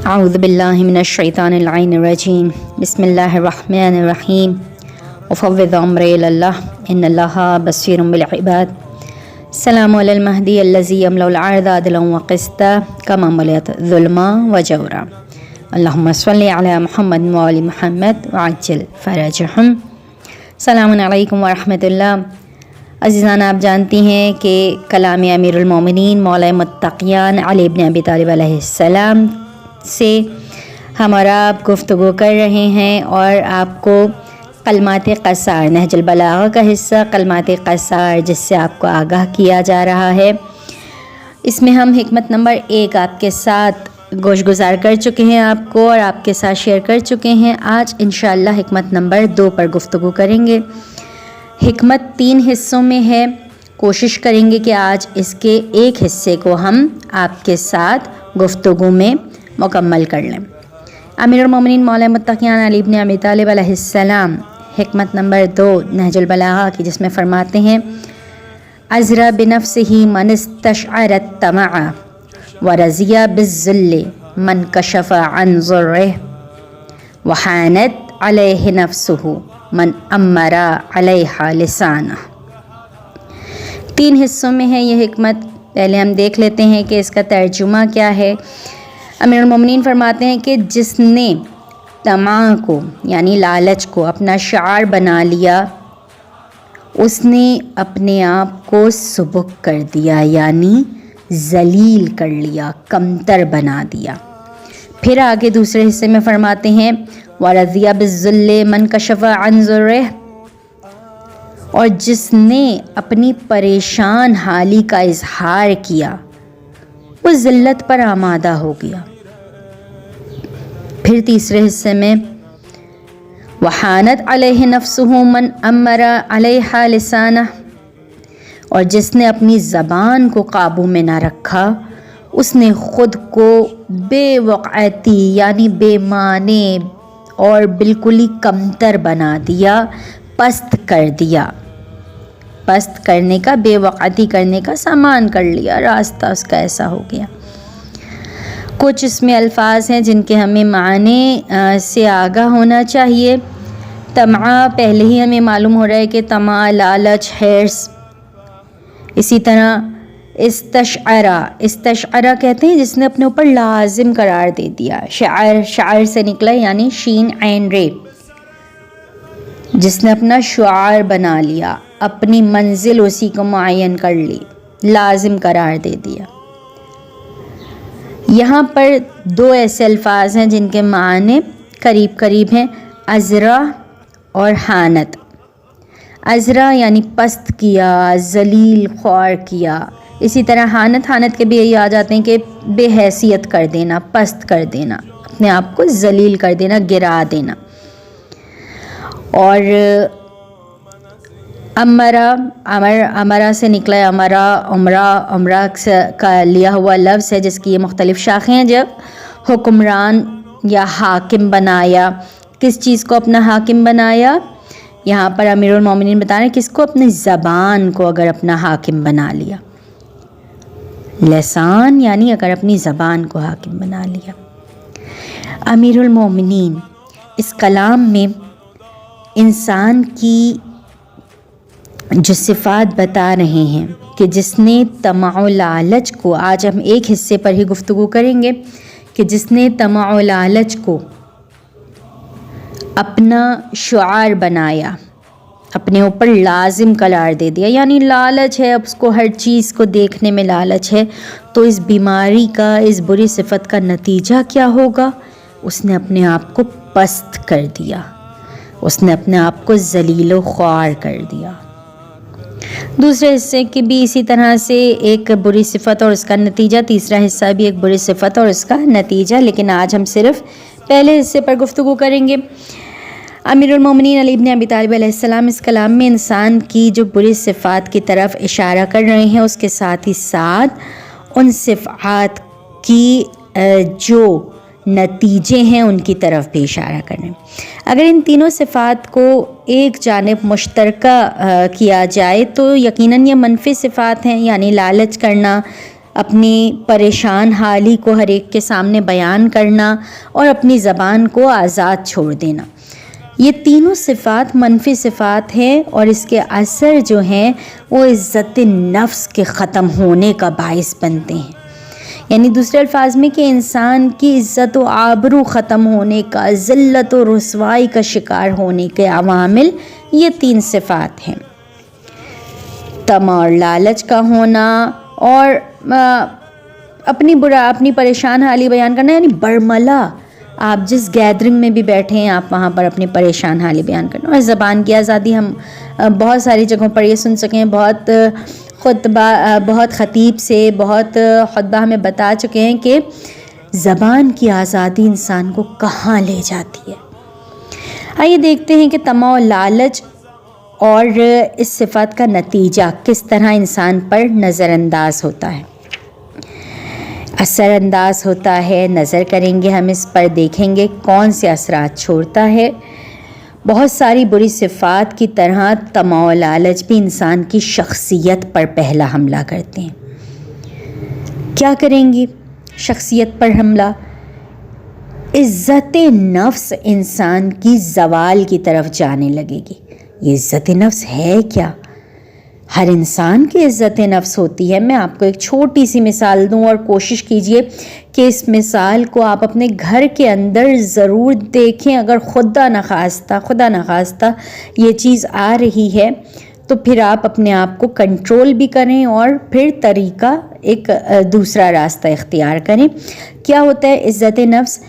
اعوذ باللہ من الشیطان اللعین الرجیم بسم اللہ الرحمن الرحیم وفوض امری اللہ ان اللہ بصیر بالعباد السلام علی المہدی الذی یملأ الارض عدلا وقسطا کما ملئت ظلما وجورا اللہم صلی علی محمد وآل محمد وعجل فرجہم۔ السلام علیکم ورحمۃ اللہ۔ عزیزان، آپ جانتی ہیں کہ کلام امیر المومنین مولا متقیان علی بن ابی طالب علیہ السلام سے ہمارا آپ گفتگو کر رہے ہیں، اور آپ کو کلمات قصار، نہج البلاغہ کا حصہ کلمات قصار، جس سے آپ کو آگاہ کیا جا رہا ہے، اس میں ہم حکمت نمبر 1 آپ کے ساتھ گوش گزار کر چکے ہیں آپ کو، اور آپ کے ساتھ شیئر کر چکے ہیں۔ آج انشاءاللہ حکمت نمبر 2 پر گفتگو کریں گے۔ حکمت 3 حصوں میں ہے، کوشش کریں گے کہ آج اس کے ایک حصے کو ہم آپ کے ساتھ گفتگو میں مکمل کر لیں۔ امیر المومنین مولا متقیان علی بن ابی طالب علیہ السلام، حکمت نمبر 2 نہج البلاغہ کی، جس میں فرماتے ہیں: ازرا بنفسہ من استشعر الطمع ورضی بالذل من کشف عن ضرہ وحانت علیہ نفسہ من امر علیہ لسانہ۔ 3 حصوں میں ہے یہ حکمت۔ پہلے ہم دیکھ لیتے ہیں کہ اس کا ترجمہ کیا ہے۔ امیر المومنین فرماتے ہیں کہ جس نے طمع کو یعنی لالچ کو اپنا شعار بنا لیا، اس نے اپنے آپ کو سبک کر دیا، یعنی ذلیل کر لیا، کمتر بنا دیا۔ پھر آگے دوسرے حصے میں فرماتے ہیں: وَرَضِيَ بِالذُّلِّ مَنْ كَشَفَ عَنْ ضُرِّهِ، اور جس نے اپنی پریشان حالی کا اظہار کیا، وہ ذلت پر آمادہ ہو گیا۔ پھر تیسرے حصے میں: وَحَانَتْ عَلَيْهِ نَفْسُهُ مَنْ أَمَّرَ عَلَيْهَا لِسَانَهُ، اور جس نے اپنی زبان کو قابو میں نہ رکھا، اس نے خود کو بے وقعتی یعنی بے معنی اور بالکل ہی کمتر بنا دیا، پست کر دیا۔ پست کرنے کا، بے وقعتی کرنے کا سامان کر لیا، راستہ اس کا ایسا ہو گیا۔ کچھ اس میں الفاظ ہیں جن کے ہمیں معنی سے آگاہ ہونا چاہیے۔ طمع، پہلے ہی ہمیں معلوم ہو رہا ہے کہ طمع، لالچ، حرص۔ اسی طرح استشعرہ کہتے ہیں جس نے اپنے اوپر لازم قرار دے دیا۔ شعر سے نکلا، یعنی شین عین رے، جس نے اپنا شعار بنا لیا، اپنی منزل اسی کو معین کر لی، لازم قرار دے دیا۔ یہاں پر 2 ایسے الفاظ ہیں جن کے معنی قریب قریب ہیں: ازرا اور حانت۔ ازرا یعنی پست کیا، ذلیل خوار کیا۔ اسی طرح حانت کے بھی یہی آ جاتے ہیں کہ بے حیثیت کر دینا، پست کر دینا، اپنے آپ کو ذلیل کر دینا، گرا دینا۔ اور امرا سے نکلا ہے، عمرہ کا لیا ہوا لفظ ہے، جس کی یہ مختلف شاخیں ہیں۔ جب حکمران یا حاکم بنایا، کس چیز کو اپنا حاکم بنایا؟ یہاں پر امیر المومنین بتا رہے ہیں کس کو؟ اپنی زبان کو اگر اپنا حاکم بنا لیا۔ لسان یعنی اگر اپنی زبان کو حاکم بنا لیا۔ امیر المومنین اس کلام میں انسان کی جو صفات بتا رہے ہیں کہ جس نے طمع و لالچ کو، آج ہم ایک حصے پر ہی گفتگو کریں گے، کہ جس نے طمع و لالچ کو اپنا شعار بنایا، اپنے اوپر لازم قرار دے دیا، یعنی لالچ ہے، اب اس کو ہر چیز کو دیکھنے میں لالچ ہے، تو اس بیماری کا، اس بری صفت کا نتیجہ کیا ہوگا؟ اس نے اپنے آپ کو پست کر دیا، اس نے اپنے آپ کو ذلیل و خوار کر دیا۔ دوسرے حصے کی بھی اسی طرح سے ایک بری صفت اور اس کا نتیجہ، تیسرا حصہ بھی ایک بری صفت اور اس کا نتیجہ، لیکن آج ہم صرف پہلے حصے پر گفتگو کریں گے۔ امیر المومنین علی بن ابی طالب علیہ السلام اس کلام میں انسان کی جو بری صفات کی طرف اشارہ کر رہے ہیں، اس کے ساتھ ہی ساتھ ان صفات کی جو نتیجے ہیں ان کی طرف بھی اشارہ کر رہے ہیں۔ اگر ان تینوں صفات کو ایک جانب مشترکہ کیا جائے تو یقیناً یہ منفی صفات ہیں، یعنی لالچ کرنا، اپنی پریشان حالی کو ہر ایک کے سامنے بیان کرنا اور اپنی زبان کو آزاد چھوڑ دینا، یہ تینوں صفات منفی صفات ہیں اور اس کے اثر جو ہیں وہ عزت نفس کے ختم ہونے کا باعث بنتے ہیں. یعنی دوسرے الفاظ میں کہ انسان کی عزت و آبرو ختم ہونے کا، ذلت و رسوائی کا شکار ہونے کے عوامل یہ تین صفات ہیں: طمع اور لالچ کا ہونا، اور اپنی پریشان حالی بیان کرنا، یعنی برملا. آپ جس گیدرنگ میں بھی بیٹھے ہیں آپ وہاں پر اپنی پریشان حالی بیان کرنا. اور زبان کی آزادی ہم بہت ساری جگہوں پر یہ سن سکے ہیں، بہت خطیب سے بہت خطبہ ہمیں بتا چکے ہیں کہ زبان کی آزادی انسان کو کہاں لے جاتی ہے. آئیے دیکھتے ہیں کہ طمع و لالچ اور اس صفت کا نتیجہ کس طرح انسان پر نظر انداز ہوتا ہے، اثر انداز ہوتا ہے. نظر کریں گے ہم اس پر، دیکھیں گے کون سے اثرات چھوڑتا ہے. بہت ساری بری صفات کی طرح طمع و لالچ بھی انسان کی شخصیت پر پہلا حملہ کرتے ہیں. کیا کریں گی شخصیت پر حملہ؟ عزت نفس انسان کی زوال کی طرف جانے لگے گی. یہ عزت نفس ہے کیا؟ ہر انسان کی عزت نفس ہوتی ہے. میں آپ کو ایک چھوٹی سی مثال دوں اور کوشش کیجئے کہ اس مثال کو آپ اپنے گھر کے اندر ضرور دیکھیں. اگر خدا نخواستہ یہ چیز آ رہی ہے تو پھر آپ اپنے آپ کو کنٹرول بھی کریں اور پھر طریقہ ایک دوسرا راستہ اختیار کریں. کیا ہوتا ہے عزت نفس؟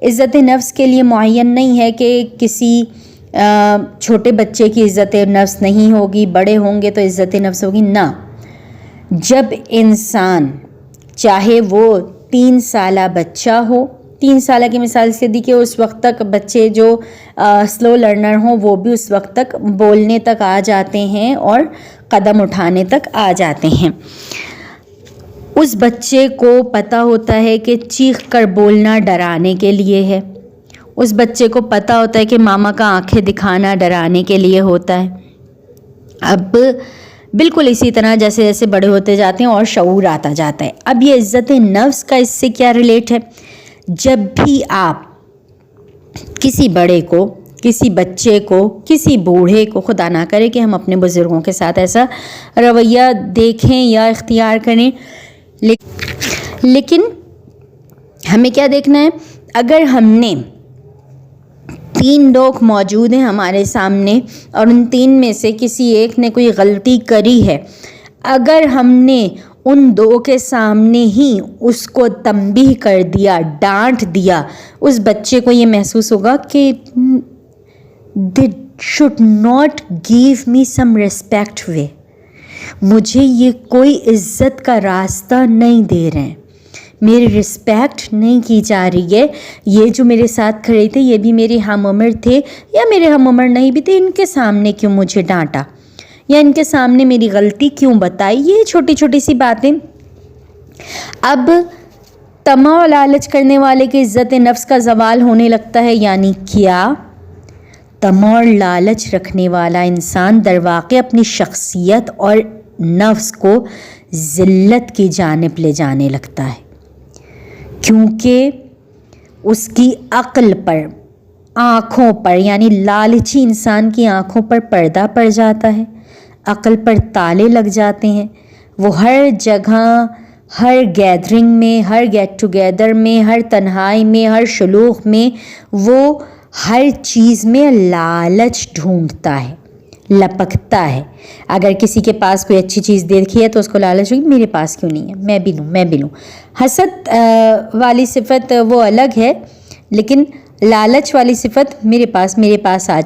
عزت نفس کے لیے معین نہیں ہے کہ کسی چھوٹے بچے کی عزت نفس نہیں ہوگی، بڑے ہوں گے تو عزت نفس ہوگی. نہ، جب انسان چاہے وہ 3 سالہ بچہ ہو، 3 سالہ کی مثال سے دی کہ اس وقت تک بچے جو سلو لرنر ہوں وہ بھی اس وقت تک بولنے تک آ جاتے ہیں اور قدم اٹھانے تک آ جاتے ہیں. اس بچے کو پتہ ہوتا ہے کہ چیخ کر بولنا ڈرانے کے لیے ہے. اس بچے کو پتہ ہوتا ہے کہ ماما کا آنکھیں دکھانا ڈرانے کے لیے ہوتا ہے. اب بالکل اسی طرح جیسے جیسے بڑے ہوتے جاتے ہیں اور شعور آتا جاتا ہے. اب یہ عزت نفس کا اس سے کیا ریلیٹ ہے؟ جب بھی آپ کسی بڑے کو، کسی بچے کو، کسی بوڑھے کو، خدا نہ کرے کہ ہم اپنے بزرگوں کے ساتھ ایسا رویہ دیکھیں یا اختیار کریں، لیکن ہمیں کیا دیکھنا ہے؟ اگر ہم نے 3 لوگ موجود ہیں ہمارے سامنے اور ان 3 میں سے کسی ایک نے کوئی غلطی کری ہے، اگر ہم نے ان 2 کے سامنے ہی اس کو تنبیہ کر دیا، ڈانٹ دیا، اس بچے کو یہ محسوس ہوگا کہ they should not give me some respect way، مجھے یہ کوئی عزت کا راستہ نہیں دے رہے ہیں، میری رسپیکٹ نہیں کی جا رہی ہے. یہ جو میرے ساتھ کھڑے تھے یہ بھی میرے ہم عمر تھے یا میرے ہم عمر نہیں بھی تھے، ان کے سامنے کیوں مجھے ڈانٹا یا ان کے سامنے میری غلطی کیوں بتائی؟ یہ چھوٹی چھوٹی سی باتیں. اب طمع و لالچ کرنے والے کی عزت نفس کا زوال ہونے لگتا ہے. یعنی کیا؟ طمع اور لالچ رکھنے والا انسان در واقع اپنی شخصیت اور نفس کو ذلت کی جانب لے جانے لگتا ہے، کیونکہ اس کی عقل پر، آنکھوں پر، یعنی لالچی انسان کی آنکھوں پر پردہ پڑ جاتا ہے، عقل پر تالے لگ جاتے ہیں. وہ ہر جگہ، ہر گیدرنگ میں، ہر گیٹ ٹوگیدر میں، ہر تنہائی میں، ہر شلوغ میں، وہ ہر چیز میں لالچ ڈھونڈتا ہے، لپکتا ہے. اگر کسی کے پاس کوئی اچھی چیز دیکھی ہے تو اس کو لالچ ہوگی میرے پاس کیوں نہیں ہے، میں بھی لوں. حسد والی صفت وہ الگ ہے، لیکن لالچ والی صفت میرے پاس آ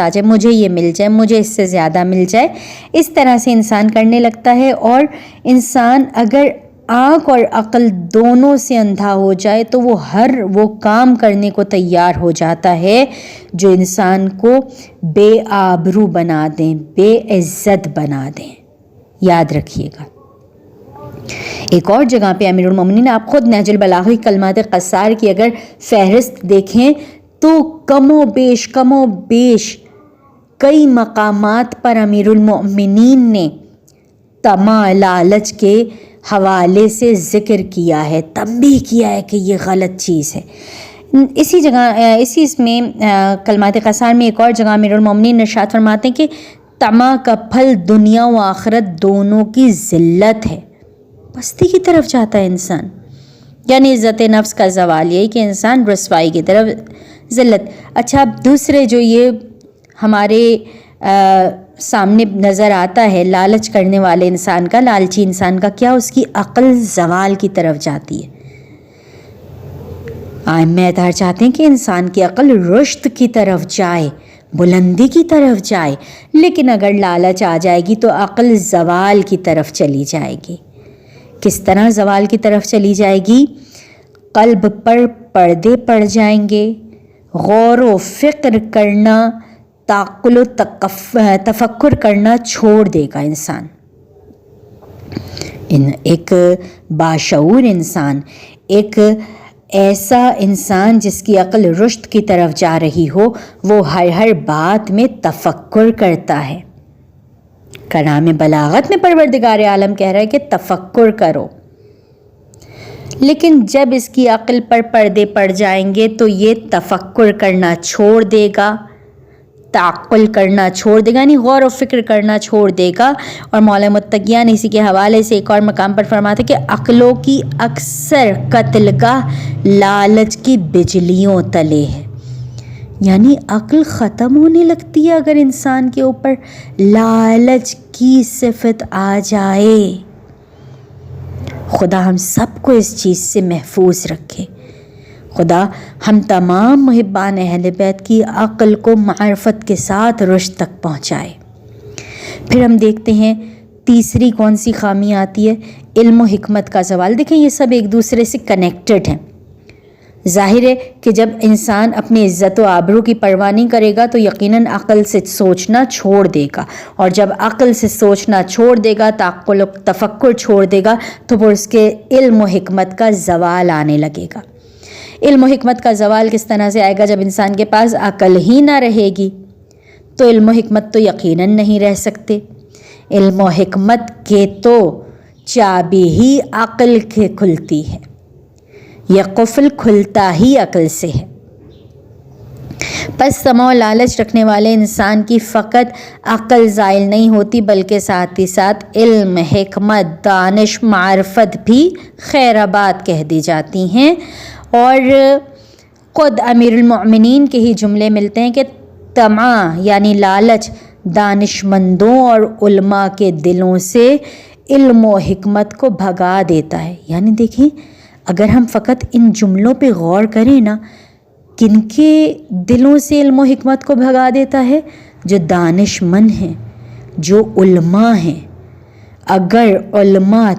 جائے، مجھے یہ مل جائے، مجھے اس سے زیادہ مل جائے، اس طرح سے انسان کرنے لگتا ہے. اور انسان اگر آنکھ اور عقل دونوں سے اندھا ہو جائے تو وہ کام کرنے کو تیار ہو جاتا ہے جو انسان کو بے آبرو بنا دیں، بے عزت بنا دیں. یاد رکھیے گا. ایک اور جگہ پہ امیر المومنین آپ خود نہج البلاغہ کلمات قصار کی اگر فہرست دیکھیں تو کم و بیش کئی مقامات پر امیر المومنین نے طمع، لالچ کے حوالے سے ذکر کیا ہے، تنبیہ کیا ہے کہ یہ غلط چیز ہے۔ اسی جگہ اس میں کلمات قصار میں ایک اور جگہ امیر المومنین ارشاد فرماتے ہیں کہ طمع کا پھل دنیا و آخرت دونوں کی ذلت ہے، پستی کی طرف جاتا ہے انسان، یعنی عزت نفس کا زوال، یہی کہ انسان رسوائی کی طرف، ذلت۔ اچھا، اب دوسرے جو یہ ہمارے سامنے نظر آتا ہے لالچ کرنے والے انسان کا، لالچی انسان کا، کیا اس کی عقل زوال کی طرف جاتی ہے۔ ائمہ اطہار چاہتے ہیں کہ انسان کی عقل رشد کی طرف جائے، بلندی کی طرف جائے، لیکن اگر لالچ آ جائے گی تو عقل زوال کی طرف چلی جائے گی۔ کس طرح زوال کی طرف چلی جائے گی؟ قلب پر پردے پڑ جائیں گے، غور و فکر کرنا، تعقل و تفکر کرنا چھوڑ دے گا انسان۔ ایک باشعور انسان، ایک ایسا انسان جس کی عقل رشد کی طرف جا رہی ہو، وہ ہر بات میں تفکر کرتا ہے۔ کلام بلاغت میں پروردگار عالم کہہ رہا ہے کہ تفکر کرو، لیکن جب اس کی عقل پر پردے پڑ جائیں گے تو یہ تفکر کرنا چھوڑ دے گا، تعقل کرنا چھوڑ دے گا، یعنی غور و فکر کرنا چھوڑ دے گا۔ اور مولا متقیہ نے اسی کے حوالے سے ایک اور مقام پر فرماتے کہ عقلوں کی اکثر قتلگاہ لالچ کی بجلیوں تلے ہے، یعنی عقل ختم ہونے لگتی ہے اگر انسان کے اوپر لالچ کی صفت آ جائے۔ خدا ہم سب کو اس چیز سے محفوظ رکھے، خدا ہم تمام محبان اہل بیت کی عقل کو معرفت کے ساتھ رشد تک پہنچائے۔ پھر ہم دیکھتے ہیں تیسری کون سی خامی آتی ہے؟ علم و حکمت کا زوال۔ دیکھیں یہ سب ایک دوسرے سے کنیکٹڈ ہیں۔ ظاہر ہے کہ جب انسان اپنی عزت و آبرو کی پرواہ نہیں کرے گا تو یقیناً عقل سے سوچنا چھوڑ دے گا، اور جب عقل سے سوچنا چھوڑ دے گا، تعقل و تفکر چھوڑ دے گا، تو پھر اس کے علم و حکمت کا زوال آنے لگے گا۔ علم و حکمت کا زوال کس طرح سے آئے گا؟ جب انسان کے پاس عقل ہی نہ رہے گی تو علم و حکمت تو یقیناً نہیں رہ سکتے۔ علم و حکمت کے تو چابی ہی عقل کے کھلتی ہے، یہ قفل کھلتا ہی عقل سے ہے۔ پس طمع و لالچ رکھنے والے انسان کی فقط عقل زائل نہیں ہوتی، بلکہ ساتھ ہی ساتھ علم، حکمت، دانش، معرفت بھی خیر آباد کہہ دی جاتی ہیں۔ اور خود امیر المؤمنین کے ہی جملے ملتے ہیں کہ طمع یعنی لالچ دانش مندوں اور علماء کے دلوں سے علم و حکمت کو بھگا دیتا ہے۔ یعنی دیکھیں اگر ہم فقط ان جملوں پہ غور کریں نا، کن کے دلوں سے علم و حکمت کو بھگا دیتا ہے؟ جو دانش مند ہیں، جو علماء ہیں۔ اگر علماء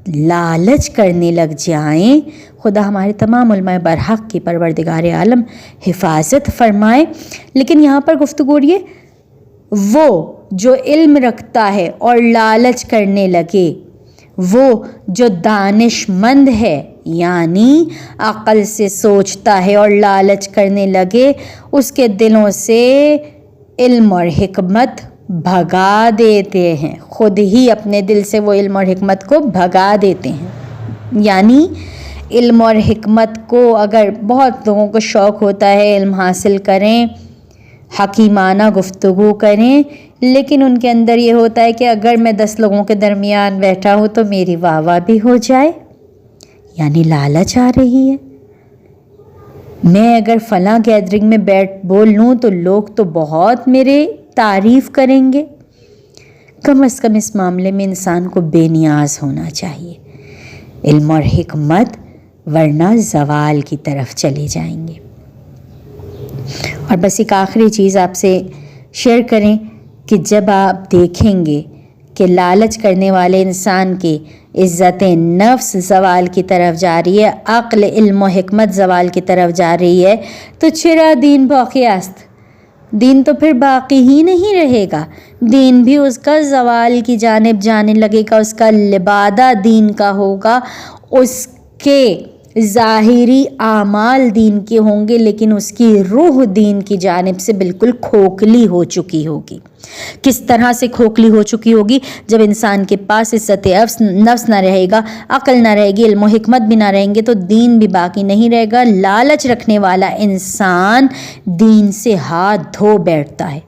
لالچ کرنے لگ جائیں، خدا ہمارے تمام علماء برحق کی پروردگار عالم حفاظت فرمائے۔ لیکن یہاں پر گفتگو ہو رہی ہے وہ جو علم رکھتا ہے اور لالچ کرنے لگے، وہ جو دانش مند ہے یعنی عقل سے سوچتا ہے اور لالچ کرنے لگے، اس کے دلوں سے علم اور حکمت بھگا دیتے ہیں، خود ہی اپنے دل سے وہ علم اور حکمت کو بھگا دیتے ہیں۔ یعنی علم اور حکمت کو اگر بہت لوگوں کو شوق ہوتا ہے علم حاصل کریں، حکیمانہ گفتگو کریں، لیکن ان کے اندر یہ ہوتا ہے کہ اگر میں 10 لوگوں کے درمیان بیٹھا ہوں تو میری واہ واہ بھی ہو جائے، یعنی لالچ آ رہی ہے۔ میں اگر فلاں گیدرنگ میں بول لوں تو لوگ تو بہت میرے تعریف کریں گے۔ کم از کم اس معاملے میں انسان کو بے نیاز ہونا چاہیے علم اور حکمت، ورنہ زوال کی طرف چلے جائیں گے۔ اور بس ایک آخری چیز آپ سے شیئر کریں کہ جب آپ دیکھیں گے کہ لالچ کرنے والے انسان کی عزت نفس زوال کی طرف جا رہی ہے، عقل، علم و حکمت زوال کی طرف جا رہی ہے، تو چرا دین باقی است، دین تو پھر باقی ہی نہیں رہے گا، دین بھی اس کا زوال کی جانب جانے لگے گا، اس کا لبادہ دین کا ہوگا، اس کے ظاہری اعمال دین کے ہوں گے لیکن اس کی روح دین کی جانب سے بالکل کھوکھلی ہو چکی ہوگی۔ کس طرح سے کھوکھلی ہو چکی ہوگی؟ جب انسان کے پاس عزت نفس نہ رہے گا، عقل نہ رہے گی، علم و حکمت بھی نہ رہیں گے تو دین بھی باقی نہیں رہے گا۔ لالچ رکھنے والا انسان دین سے ہاتھ دھو بیٹھتا ہے،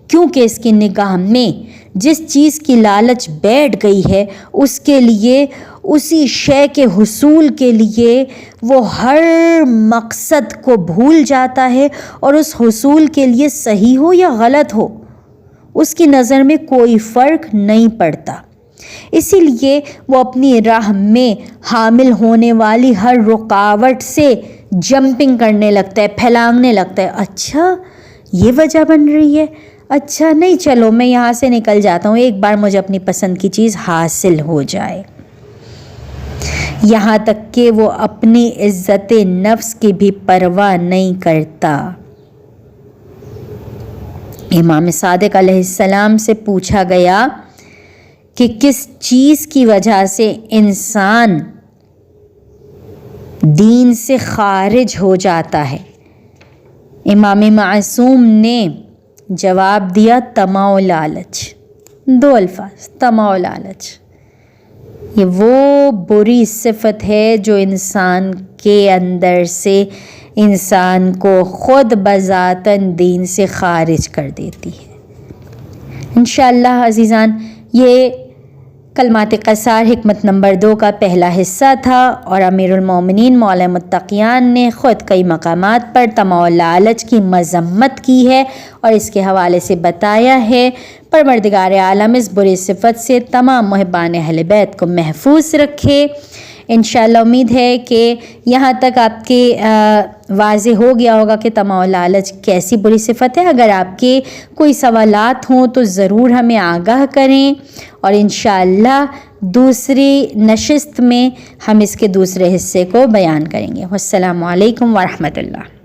کیونکہ اس کی نگاہ میں جس چیز کی لالچ بیٹھ گئی ہے اس کے لیے، اسی شے کے حصول کے لیے وہ ہر مقصد کو بھول جاتا ہے، اور اس حصول کے لیے صحیح ہو یا غلط ہو اس کی نظر میں کوئی فرق نہیں پڑتا۔ اسی لیے وہ اپنی راہ میں حامل ہونے والی ہر رکاوٹ سے جمپنگ کرنے لگتا ہے، پھیلانگنے لگتا ہے۔ اچھا یہ وجہ بن رہی ہے، اچھا نہیں، چلو میں یہاں سے نکل جاتا ہوں، ایک بار مجھے اپنی پسند کی چیز حاصل ہو جائے۔ یہاں تک کہ وہ اپنی عزت نفس کی بھی پرواہ نہیں کرتا۔ امام صادق علیہ السلام سے پوچھا گیا کہ کس چیز کی وجہ سے انسان دین سے خارج ہو جاتا ہے؟ امام معصوم نے جواب دیا، طمع و لالچ۔ 2 الفاظ، طمع و لالچ۔ یہ وہ بری صفت ہے جو انسان کے اندر سے انسان کو خود بذاتاً دین سے خارج کر دیتی ہے۔ انشاءاللہ عزیزان، یہ کلمات قصار حکمت نمبر 2 کا پہلا حصہ تھا، اور امیر المومنین مولا متقیان نے خود کئی مقامات پر طمع و لالچ کی مذمت کی ہے اور اس کے حوالے سے بتایا ہے۔ پروردگار عالم اس بری صفت سے تمام محبان اہل بیت کو محفوظ رکھے۔ انشاءاللہ امید ہے کہ یہاں تک آپ کے واضح ہو گیا ہوگا کہ طمع و لالچ کیسی بری صفت ہے۔ اگر آپ کے کوئی سوالات ہوں تو ضرور ہمیں آگاہ کریں، اور انشاءاللہ دوسری نشست میں ہم اس کے دوسرے حصے کو بیان کریں گے۔ والسلام علیکم ورحمۃ اللہ۔